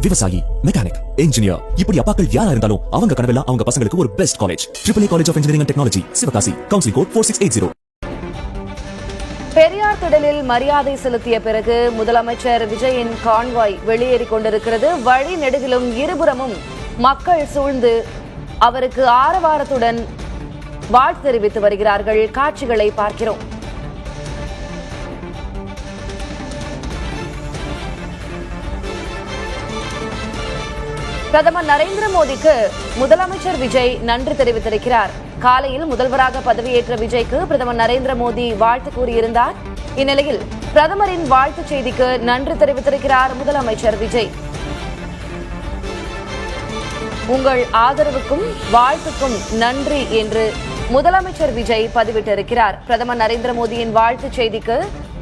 விவசாயி, mechanic, engineer, இப்படி அப்பாக்கள் யாரா இருந்தாலும் அவங்க கனவெல்லாம் அவங்க பசங்களுக்கு ஒரு best college. AAA college of engineering and technology, Sivakasi. Counselling code 4680. Periyar திடலில் மரியாதை செலுத்திய பிறகு முதலமைச்சர் விஜயின் கான்வாய் வெளியேறிக் கொண்டிருக்கிறது. வழி நெடுகிலும் இருபுறமும் மக்கள் சூழ்ந்து அவருக்கு ஆரவாரத்துடன் வாழ்த்து தெரிவித்து வருகிறார்கள். காட்சிகளை பார்க்கிறோம். பிரதமர் நரேந்திர மோடிக்கு முதலமைச்சர் விஜய் நன்றி தெரிவித்திருக்கிறார். காலையில் முதல்வராக பதவியேற்ற விஜய்க்கு பிரதமர் நரேந்திர மோடி வாழ்த்து கூறியிருந்தார். இந்நிலையில் பிரதமரின் வாழ்த்துச் செய்திக்கு நன்றி தெரிவித்திருக்கிறார் முதலமைச்சர் விஜய். உங்கள் ஆதரவுக்கும் வாழ்த்துக்கும் நன்றி என்று முதலமைச்சர் விஜய் பதிவிட்டிருக்கிறார். பிரதமர் நரேந்திர மோடியின் வாழ்த்துச் செய்திக்கு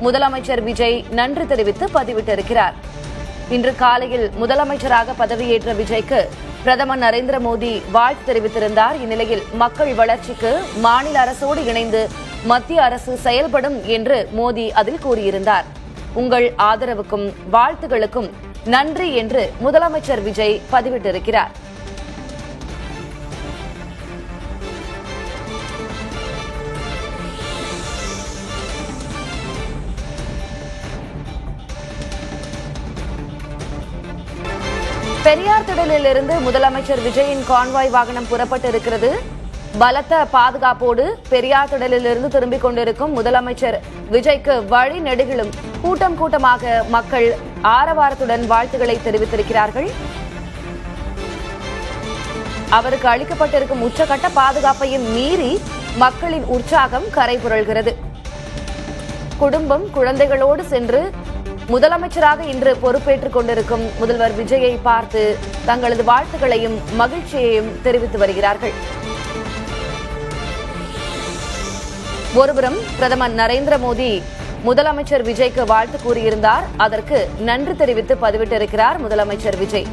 முதலமைச்சர் விஜய் நன்றி தெரிவித்து பதிவிட்டிருக்கிறார். இன்று காலையில் முதலமைச்சராக பதவியேற்ற விஜய்க்கு பிரதமர் நரேந்திர மோடி வாழ்த்து தெரிவித்திருந்தார். இந்நிலையில் மக்கள் வளர்ச்சிக்கு மாநில அரசோடு இணைந்து மத்திய அரசு செயல்படும் என்று மோடி அதில் கூறியிருந்தார். உங்கள் ஆதரவுக்கும் வாழ்த்துகளுக்கும் நன்றி என்று முதலமைச்சர் விஜய் பதிவிட்டிருக்கிறார். பெரியார் திடலில் இருந்து முதலமைச்சர் விஜயின் கான்வாய் வாகனம் புறப்பட்டு இருக்கிறது. பலத்த பாதுகாப்போடு பெரியார் திடலில் இருந்து திரும்பிக் கொண்டிருக்கும் முதலமைச்சர் விஜய்க்கு வழி நெடுகிலும் கூட்டம் கூட்டமாக மக்கள் ஆரவாரத்துடன் வாழ்த்துக்களை தெரிவித்திருக்கிறார்கள். அவருக்கு அளிக்கப்பட்டிருக்கும் உச்சகட்ட பாதுகாப்பையும் மீறி மக்களின் உற்சாகம் கரை புரள்கிறது. குடும்பம் குழந்தைகளோடு சென்று முதலமைச்சராக இன்று பொறுப்பேற்றுக் கொண்டிருக்கும் முதல்வர் விஜயை பார்த்து தங்களது வாழ்த்துக்களையும் மகிழ்ச்சியையும் தெரிவித்து வருகிறார்கள். ஒருபுறம் பிரதமர் நரேந்திர மோடி முதலமைச்சர் விஜய்க்கு வாழ்த்து கூறியிருந்தார். அதற்கு நன்றி தெரிவித்து பதிவிட்டிருக்கிறார் முதலமைச்சர் விஜய்.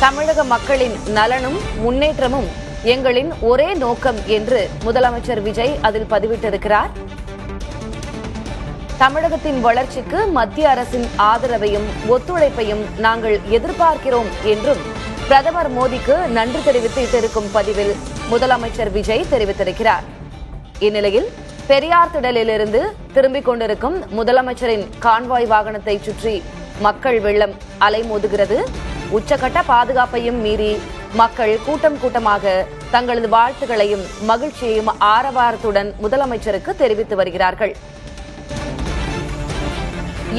தமிழக மக்களின் நலனும் முன்னேற்றமும் எங்களின் ஒரே நோக்கம் என்று முதலமைச்சர் விஜய் அதில் பதிவிட்டிருக்கிறார். தமிழகத்தின் வளர்ச்சிக்கு மத்திய அரசின் ஆதரவையும் ஒத்துழைப்பையும் நாங்கள் எதிர்பார்க்கிறோம் என்றும் பிரதமர் மோடிக்கு நன்றி தெரிவித்திருக்கும் பதிவில் முதலமைச்சர் விஜய் தெரிவித்திருக்கிறார். இந்நிலையில் பெரியார் திடலிலிருந்து திரும்பிக் கொண்டிருக்கும் முதலமைச்சரின் கான்வாய் வாகனத்தை சுற்றி மக்கள் வெள்ளம் அலைமோதுகிறது. உச்சகட்ட பாதுகாப்பையும் மீறி மக்கள் கூட்டம் கூட்டமாக தங்களது வாழ்த்துக்களையும் மகிழ்ச்சியையும் ஆரவாரத்துடன் முதலமைச்சருக்கு தெரிவித்து வருகிறார்கள்.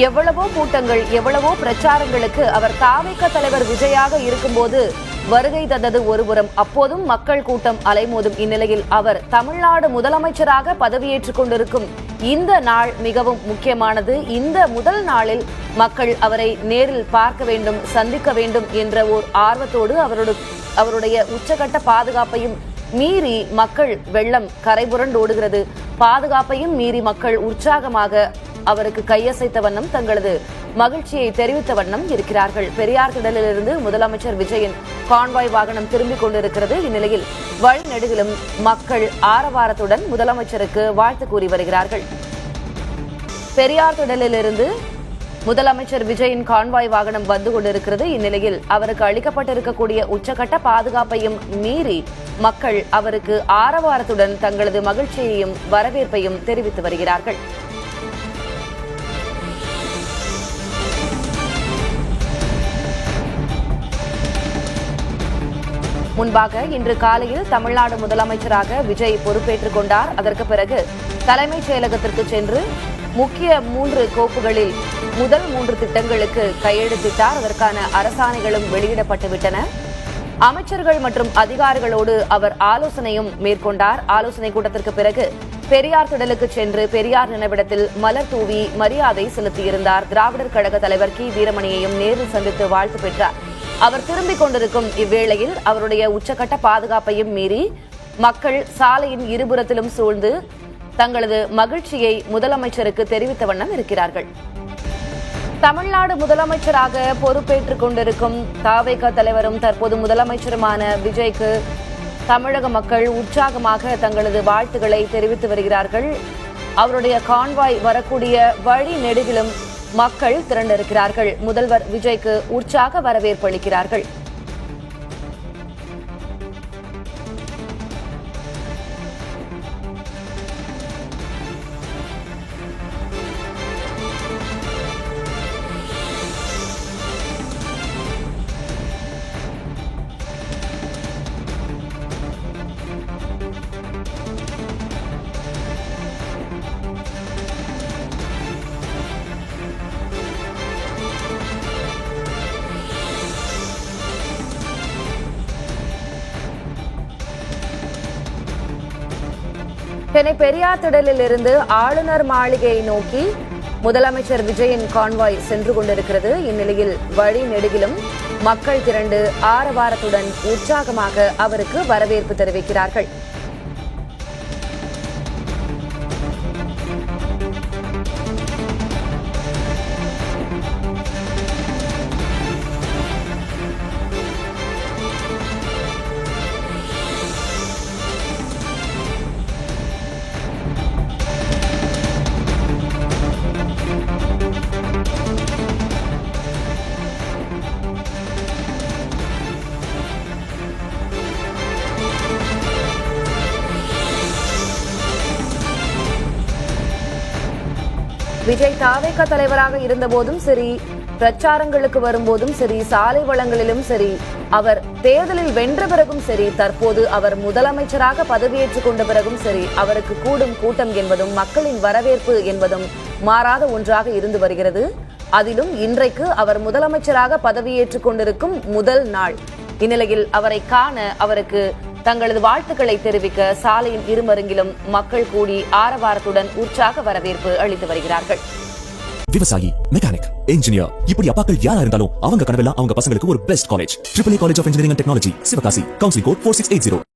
எவ்வளவோ கூட்டங்கள், எவ்வளவோ பிரச்சாரங்களுக்கு அவர் தாவேக தலைவர் விஜயாக இருக்கும்போது வருகை தந்தது ஒருபுறம். அப்போதும் மக்கள் கூட்டம் அலைமோதும் இந்நிலையில் அவர் தமிழ்நாடு முதலமைச்சராக பதவியேற்றுக் கொண்டிருக்கும் இந்த நாள் மிகவும் முக்கியமானது. இந்த முதல் நாளில் மக்கள் அவரை நேரில் பார்க்க வேண்டும், சந்திக்க வேண்டும் என்ற ஓர் ஆர்வத்தோடு அவருடைய உச்சகட்ட பாதுகாப்பையும் மீறி மக்கள் வெள்ளம் கரைபுரண்டு ஓடுகிறது. பாதுகாப்பையும் மீறி மக்கள் உற்சாகமாக அவருக்கு கையசைத்த வண்ணம் தங்களது மகிழ்ச்சியை தெரிவித்த வண்ணம் இருக்கிறார்கள். பெரியார் திடலிலிருந்து முதலமைச்சர் விஜயின் கான்வாய் வாகனம் திரும்பிக் கொண்டிருக்கிறது. இந்நிலையில் வழிநெடுகிலும் மக்கள் ஆரவாரத்துடன் முதலமைச்சருக்கு வாழ்த்து கூறி வருகிறார்கள். பெரியார் திடலிலிருந்து முதலமைச்சர் விஜயின் கான்வாய் வாகனம் வந்து கொண்டிருக்கிறது. இந்நிலையில் அவருக்கு அளிக்கப்பட்டிருக்கக்கூடிய உச்சகட்ட பாதுகாப்பையும் மீறி மக்கள் அவருக்கு ஆரவாரத்துடன் தங்களது மகிழ்ச்சியையும் வரவேற்பையும் தெரிவித்து வருகிறார்கள். முன்பாக இன்று காலையில் தமிழ்நாடு முதலமைச்சராக விஜய் பொறுப்பேற்றுக் கொண்டார். அதற்கு பிறகு தலைமைச் செயலகத்திற்கு சென்று முக்கிய 3 கோப்புகளில் முதல் 3 திட்டங்களுக்கு கையெழுத்திட்டார். அதற்கான அரசாணைகளும் வெளியிடப்பட்டுவிட்டன. அமைச்சர்கள் மற்றும் அதிகாரிகளோடு அவர் ஆலோசனையும் மேற்கொண்டார். ஆலோசனை கூட்டத்திற்கு பிறகு பெரியார் திடலுக்கு சென்று பெரியார் நினைவிடத்தில் மலர் தூவி மரியாதை செலுத்தியிருந்தார். திராவிடர் கழக தலைவர் கி வீரமணியையும் நேரில் சந்தித்து வாழ்த்து பெற்றார். அவர் திரும்பிக் கொண்டிருக்கும் இவ்வேளையில் அவருடைய உச்சகட்ட பாதுகாப்பையும் மீறி மக்கள் சாலையின் இருபுறத்திலும் சூழ்ந்து தங்களது மகிழ்ச்சியை முதலமைச்சருக்கு தெரிவித்த வண்ணம் இருக்கிறார்கள். தமிழ்நாடு முதலமைச்சராக பொறுப்பேற்றுக் கொண்டிருக்கும் தாவேக தலைவரும் தற்போது முதலமைச்சருமான விஜய்க்கு தமிழக மக்கள் உற்சாகமாக தங்களது வாழ்த்துக்களை தெரிவித்து வருகிறார்கள். அவருடைய கான்வாய் வரக்கூடிய வழி நெடுகிலும் மக்கள் திரண்டிருக்கிறார்கள். முதல்வர் விஜய்க்கு உற்சாக வரவேற்பு அளிக்கிறார்கள். சென்னை பெரியார் திடலில் இருந்து ஆளுநர் மாளிகையை நோக்கி முதலமைச்சர் விஜயின் கான்வாய் சென்று கொண்டிருக்கிறது. இந்நிலையில் வழி நெடுகிலும் மக்கள் திரண்டு ஆரவாரத்துடன் உற்சாகமாக அவருக்கு வரவேற்பு தெரிவிக்கிறார்கள். விஜய் தாவேக தலைவராக இருந்தபோதும் சரி, பிரச்சாரங்களுக்கு வரும்போதும் சரி, சாலை வளங்களிலும் சரி, அவர் தேர்தலில் வென்ற பிறகும் சரி, தற்போது அவர் முதலமைச்சராக பதவியேற்றுக் கொண்ட பிறகும் சரி, அவருக்கு கூடும் கூட்டம் என்பதும் மக்களின் வரவேற்பு என்பதும் மாறாத ஒன்றாக இருந்து வருகிறது. அதிலும் இன்றைக்கு அவர் முதலமைச்சராக பதவியேற்றுக் கொண்டிருக்கும் முதல் நாள். இந்நிலையில் அவரை காண, அவருக்கு தங்களது வாழ்த்துக்களை தெரிவிக்க சாலையின் இருமருங்கிலும் மக்கள் கூடி ஆரவாரத்துடன் உற்சாக வரவேற்பு அளித்து வருகிறார்கள். விவசாயி, மெக்கானிக், இன்ஜினியர், இப்படி அப்பாக்கள் யாரா இருந்தாலும் அவங்க கனவெல்லாம் அவங்க பசங்களுக்கு ஒரு best college. AAA college of engineering and technology, Sivakasi. Counselling code 4680.